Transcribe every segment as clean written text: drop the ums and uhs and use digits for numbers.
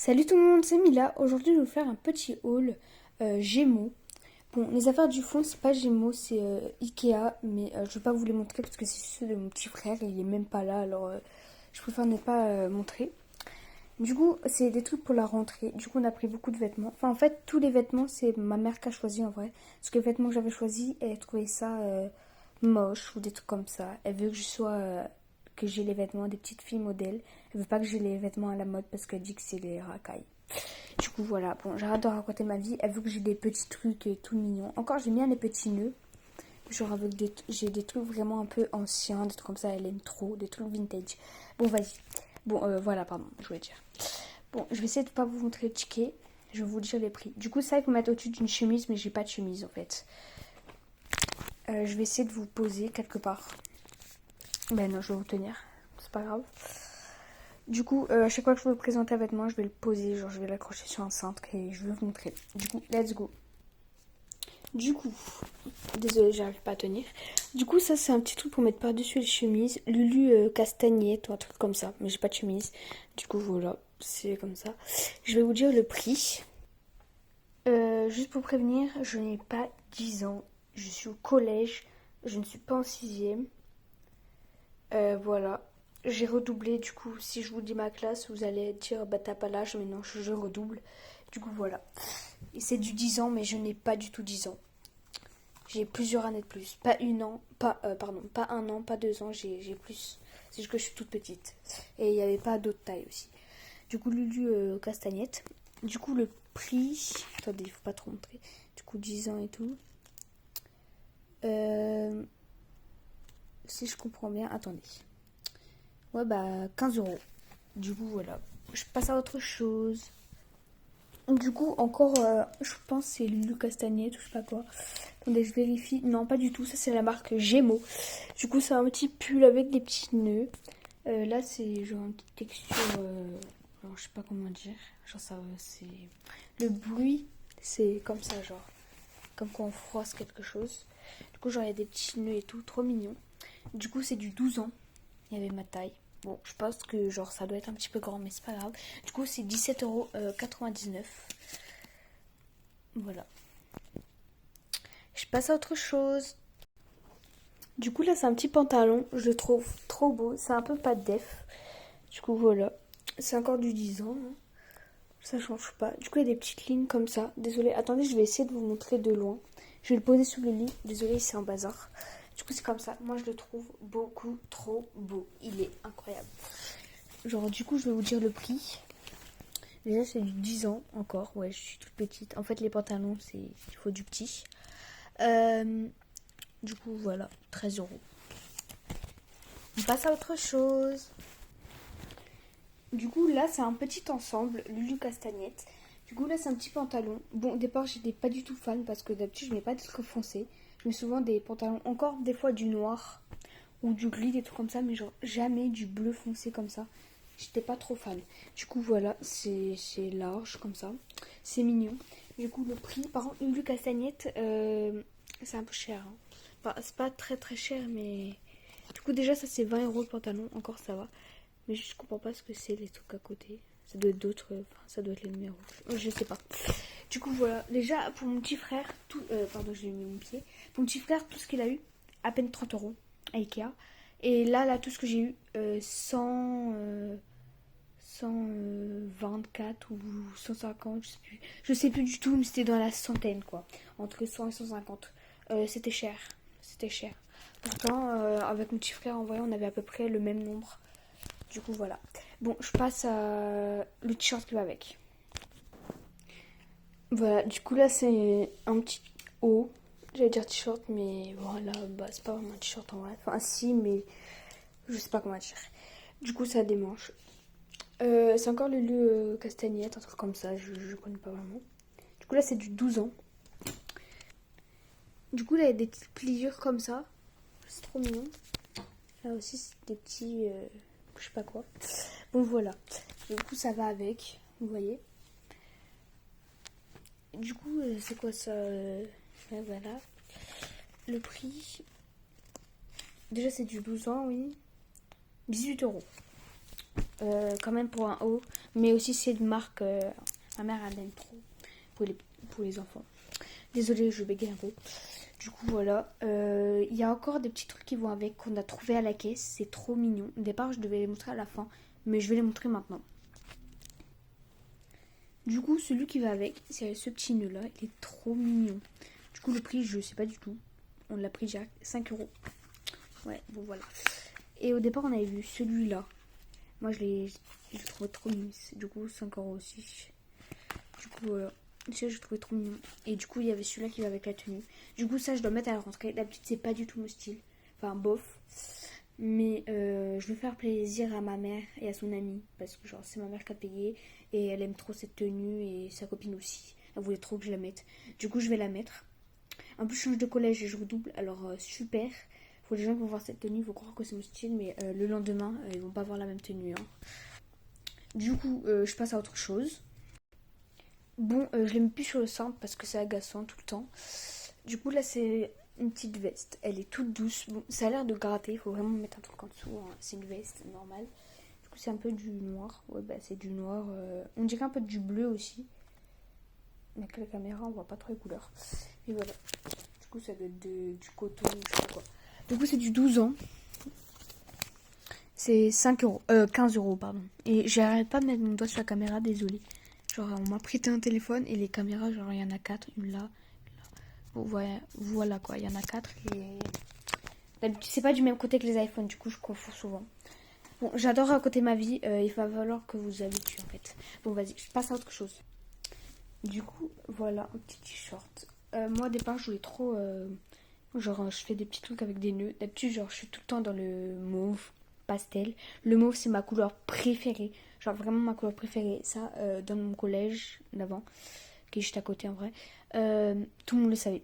Salut tout le monde, c'est Mila. Aujourd'hui, je vais vous faire un petit haul Gémeaux. Bon, les affaires du fond, c'est pas Gémeaux, c'est Ikea, mais je vais pas vous les montrer parce que c'est ceux de mon petit frère et il est même pas là, alors je préfère ne pas montrer. Du coup, c'est des trucs pour la rentrée. Du coup, on a pris beaucoup de vêtements. Enfin, en fait, tous les vêtements, c'est ma mère qui a choisi en vrai. Parce que les vêtements que j'avais choisis, elle trouvait ça moche ou des trucs comme ça. Elle veut que je sois, que j'ai les vêtements des petites filles modèles. Elle veut pas que j'ai les vêtements à la mode parce qu'elle dit que c'est les racailles. Du coup, voilà. Bon, j'arrête de raconter ma vie. Elle veut que j'ai des petits trucs tout mignons. Encore, j'aime bien les petits nœuds. Genre avec j'ai des trucs vraiment un peu anciens, des trucs comme ça, elle aime trop, des trucs vintage. Bon, vas-y. Bon, voilà, pardon, je voulais dire. Bon, je vais essayer de ne pas vous montrer le ticket. Je vais vous dire les prix. Du coup, ça, il faut mettre au-dessus d'une chemise, mais j'ai pas de chemise en fait. Je vais essayer de vous poser quelque part. Ben non, je vais vous tenir. C'est pas grave. Du coup, à chaque fois que je vais vous présenter un vêtement, je vais le poser. Genre, je vais l'accrocher sur un cintre et je vais vous montrer. Du coup, let's go. Du coup, désolée, j'arrive pas à tenir. Du coup, ça, c'est un petit truc pour mettre par-dessus les chemises. Lulu castagnette ou un truc comme ça. Mais j'ai pas de chemise. Du coup, voilà. C'est comme ça. Je vais vous dire le prix. Juste pour prévenir, je n'ai pas 10 ans. Je suis au collège. Je ne suis pas en sixième. Voilà. J'ai redoublé. Du coup, si je vous dis ma classe, vous allez dire bah t'as pas l'âge. Mais non, je redouble. Du coup, voilà. Et c'est du 10 ans, mais je n'ai pas du tout 10 ans. J'ai plusieurs années de plus. Pas une an, pas un an, pas 2 ans, j'ai plus. C'est juste que je suis toute petite. Et il n'y avait pas d'autres tailles aussi. Du coup, Lulu castagnette. Du coup, le prix. Attendez, il faut pas trop montrer. Du coup, 10 ans et tout. Si je comprends bien, attendez. Ouais, bah, 15 €. Du coup, voilà. Je passe à autre chose. Du coup, encore, je pense que c'est Lulu Castagnette ou je sais pas quoi. Attendez, je vérifie. Non, pas du tout. Ça, c'est la marque Gémeaux. Du coup, c'est un petit pull avec des petits nœuds. Là, c'est genre une petite texture. Alors, je sais pas comment dire. Genre, ça, c'est. Le bruit, c'est comme ça, genre. Comme quand on froisse quelque chose. Du coup, genre, il y a des petits nœuds et tout. Trop mignon. Du coup, c'est du 12 ans. Il y avait ma taille. Bon, je pense que genre ça doit être un petit peu grand, mais c'est pas grave. Du coup, c'est 17,99 €. Voilà. Je passe à autre chose. Du coup, là, c'est un petit pantalon. Je le trouve trop beau. C'est un peu pas de def. Du coup, voilà. C'est encore du 10 ans. Hein. Ça change pas. Du coup, il y a des petites lignes comme ça. Désolée. Attendez, je vais essayer de vous montrer de loin. Je vais le poser sous le lit. Désolée, c'est un bazar. Du coup, c'est comme ça. Moi, je le trouve beaucoup trop beau. Il est incroyable. Genre, du coup, je vais vous dire le prix. Déjà, c'est du 10 ans encore. Ouais, je suis toute petite. En fait, les pantalons, il faut du petit. Du coup, voilà, 13 €. On passe à autre chose. Du coup, là, c'est un petit ensemble, Lulu Castagnette. Du coup, là, c'est un petit pantalon. Bon, au départ, j'étais pas du tout fan parce que d'habitude, je mets pas de trucs foncés. Je mets souvent des pantalons, encore des fois du noir ou du gris, des trucs comme ça, mais genre jamais du bleu foncé comme ça. J'étais pas trop fan. Du coup, voilà, c'est large comme ça. C'est mignon. Du coup, le prix, par contre, Lulu Castagnette, c'est un peu cher. Hein. Enfin, c'est pas très très cher, mais. Du coup, déjà, ça c'est 20 € le pantalon. Encore ça va. Mais je comprends pas ce que c'est les trucs à côté. Ça doit être d'autres. Enfin, ça doit être les numéros. Je sais pas. Du coup, voilà. Déjà, pour mon petit frère, tout. Pardon, j'ai mis mon pied. Pour mon petit frère, tout ce qu'il a eu, à peine 30 € à Ikea. Et là, tout ce que j'ai eu, 124 ou 150, je sais plus du tout, mais c'était dans la centaine quoi, entre 100 et 150. C'était cher, c'était cher. Pourtant, avec mon petit frère, en vrai, on avait à peu près le même nombre. Du coup, voilà. Bon, je passe à le t-shirt qui va avec. Voilà, du coup, là, c'est un petit haut. J'allais dire t-shirt, mais voilà, bah, c'est pas vraiment un t-shirt en vrai. Enfin, si, mais je sais pas comment dire. Du coup, ça a des manches. C'est encore Lulu Castagnette, un truc comme ça, je connais pas vraiment. Du coup, là, c'est du 12 ans. Du coup, là, il y a des petites pliures comme ça. C'est trop mignon. Là aussi, c'est des petits. Je sais pas quoi. Bon, voilà. Du coup, ça va avec. Vous voyez. Du coup, c'est quoi ça ouais, voilà. Le prix. Déjà, c'est du 12 ans, oui. 18 €. quand même pour un haut. Mais aussi c'est une marque, ma mère elle aime trop pour pour les enfants. Désolée, je bégaye un peu. Du coup, voilà. Il y a encore des petits trucs qui vont avec qu'on a trouvé à la caisse. C'est trop mignon. Au départ, je devais les montrer à la fin. Mais je vais les montrer maintenant. Du coup, celui qui va avec, c'est ce petit nœud là. Il est trop mignon. Du coup, le prix, je sais pas du tout. On l'a pris direct. 5 €. Ouais, bon voilà. Et au départ, on avait vu celui-là. Moi, je l'ai trouvé trop mignon. Du coup, 5 € aussi. Du coup, voilà. Ça, je trouvais trop mignon. Et du coup, il y avait celui-là qui va avec la tenue. Du coup, ça, je dois mettre à la rentrée. D'habitude, c'est pas du tout mon style. Enfin, bof. Mais je veux faire plaisir à ma mère et à son amie. Parce que, genre, c'est ma mère qui a payé. Et elle aime trop cette tenue. Et sa copine aussi. Elle voulait trop que je la mette. Du coup, je vais la mettre. En plus, je change de collège et je redouble. Alors, super. Pour les gens qui vont voir cette tenue, ils vont croire que c'est mon style. Mais le lendemain, ils vont pas avoir la même tenue. Hein. Du coup, je passe à autre chose. Bon, je l'ai mis plus sur le sein parce que c'est agaçant tout le temps. Du coup, là, c'est une petite veste. Elle est toute douce. Bon, ça a l'air de gratter. Il faut vraiment mettre un truc en dessous. Hein. C'est une veste normale. Du coup, c'est un peu du noir. Ouais, bah, c'est du noir. On dirait un peu du bleu aussi. Mais avec la caméra, on voit pas trop les couleurs. Et voilà. Du coup, ça doit être du coton ou je sais pas quoi. Du coup, c'est du 12 ans. C'est 5 €. 15 €, pardon. Et j'arrête pas de mettre mon doigt sur la caméra, désolé. Genre, on m'a prêté un téléphone et les caméras, genre, il y en a 4. Une là, bon, voilà quoi, il y en a 4. Et d'habitude, c'est pas du même côté que les iPhones, du coup, je confonds souvent. Bon, j'adore raconter ma vie, il va falloir que vous habituez en fait. Bon, vas-y, je passe à autre chose. Du coup, voilà, un petit t-shirt. Moi, au départ, je voulais trop. Genre, je fais des petits trucs avec des nœuds. D'habitude, genre, je suis tout le temps dans le mauve pastel. Le mauve, c'est ma couleur préférée. Genre, vraiment ma couleur préférée. Ça, dans mon collège d'avant, qui est juste à côté en vrai, tout le monde le savait.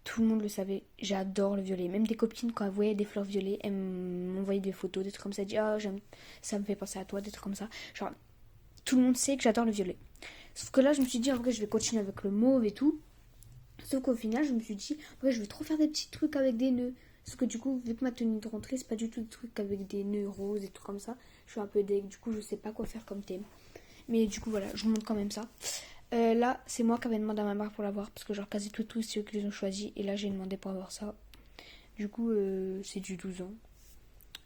Tout le monde le savait. J'adore le violet. Même des copines, quand elles voyaient des fleurs violettes, elles m'envoyaient des photos, des trucs comme ça. Elles disaient, ah, j'aime, ça me fait penser à toi, des trucs comme ça. Genre, tout le monde sait que j'adore le violet. Sauf que là, je me suis dit, en vrai, je vais continuer avec le mauve et tout. Sauf qu'au final, je me suis dit, ouais, je vais trop faire des petits trucs avec des nœuds. Parce que du coup, vu que ma tenue de rentrée, c'est pas du tout des trucs avec des nœuds roses et tout comme ça, je suis un peu deg. Du coup, je sais pas quoi faire comme thème. Mais du coup, voilà, je vous montre quand même ça. Là, c'est moi qui avais demandé à ma mère pour l'avoir. Parce que, genre, quasi tous, c'est eux qui les ont choisis. Et là, j'ai demandé pour avoir ça. Du coup, c'est du 12 ans.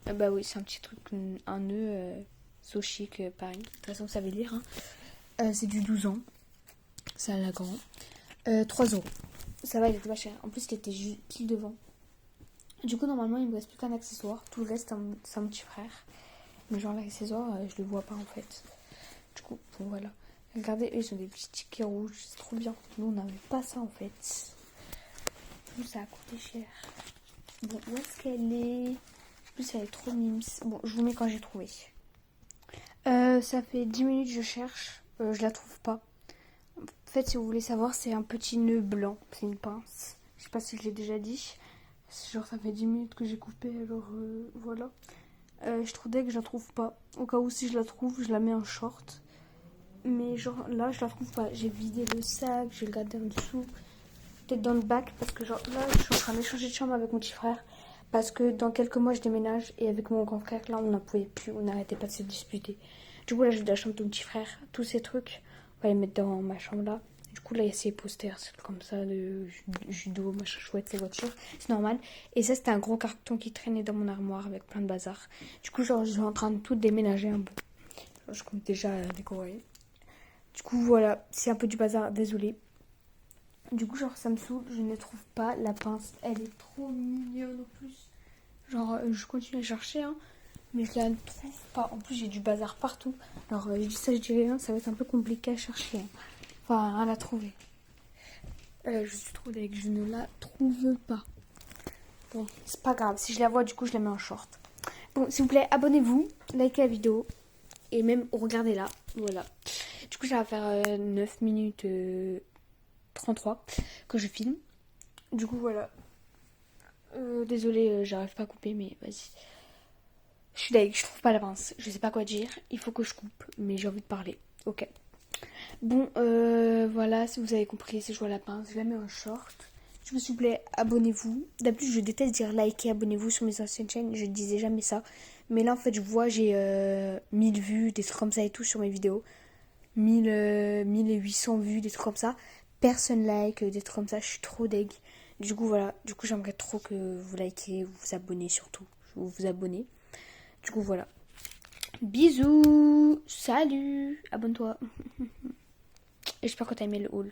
Bah oui, c'est un petit truc, un nœud so chic, pareil. De toute façon, vous savez lire. Hein. C'est du 12 ans. Ça a la grande. 3 €. Ça va, il était pas cher. En plus, il était juste pile devant. Du coup, normalement, il me reste plus qu'un accessoire. Tout le reste, c'est un petit frère. Mais genre, l'accessoire, je le vois pas en fait. Du coup, bon, voilà. Regardez, eux, ils ont des petits tickets rouges. C'est trop bien. Nous, on n'avait pas ça en fait. Plus, ça a coûté cher. Bon, où est-ce qu'elle est? En plus, elle est trop mimes. Bon, je vous mets quand j'ai trouvé. Ça fait 10 minutes que je cherche. Je la trouve pas. En fait, si vous voulez savoir, c'est un petit nœud blanc. C'est une pince. Je sais pas si je l'ai déjà dit. Genre, ça fait 10 minutes que j'ai coupé, alors voilà. Je trouvais que je la trouve pas. Au cas où, si je la trouve, je la mets en short. Mais genre, là, je la trouve pas. J'ai vidé le sac, j'ai regardé en dessous. Peut-être dans le bac, parce que genre, là, je suis en train d'échanger de chambre avec mon petit frère. Parce que dans quelques mois, je déménage. Et avec mon grand frère, là, on n'en pouvait plus. On n'arrêtait pas de se disputer. Du coup, là, j'ai de la chambre de mon petit frère. Tous ces trucs, on va les mettre dans ma chambre là. Du coup, là, il y a ces posters, c'est comme ça, de judo, machin chouette, ces voitures. C'est normal. Et ça, c'était un gros carton qui traînait dans mon armoire avec plein de bazar. Du coup, genre, je suis en train de tout déménager un peu. Genre, je compte déjà décorer. Du coup, voilà, c'est un peu du bazar, désolé. Du coup, genre, ça me saoule, je ne trouve pas la pince. Elle est trop mignonne en plus. Genre, je continue à chercher, hein, mais je la trouve pas. En plus, j'ai du bazar partout. Alors, je dis ça, je dis rien, ça va être un peu compliqué à chercher. Hein. Enfin, à la trouver. Je suis trop deg, je ne la trouve pas. Bon, c'est pas grave. Si je la vois, du coup, je la mets en short. Bon, s'il vous plaît, abonnez-vous, likez la vidéo. Et même, regardez-la. Voilà. Du coup, ça va faire 9 minutes 33 que je filme. Du coup, voilà. Désolée, j'arrive pas à couper, mais vas-y. Je suis deg, je trouve pas la pince. Je sais pas quoi dire. Il faut que je coupe, mais j'ai envie de parler. Ok. Bon, voilà, si vous avez compris, si je vois la pince, je la mets en short. S'il vous plaît, abonnez-vous. D'habitude, je déteste dire liker, abonnez-vous sur mes anciennes chaînes. Je disais jamais ça. Mais là, en fait, je vois, j'ai 1000 vues, des trucs comme ça et tout sur mes vidéos. 1800 vues, des trucs comme ça. Personne like, des trucs comme ça. Je suis trop deg. Du coup, voilà. Du coup, j'aimerais trop que vous likez, vous vous abonnez surtout. Vous vous abonnez. Du coup, voilà. Bisous. Salut. Abonne-toi. Et j'espère que t'as aimé le haul.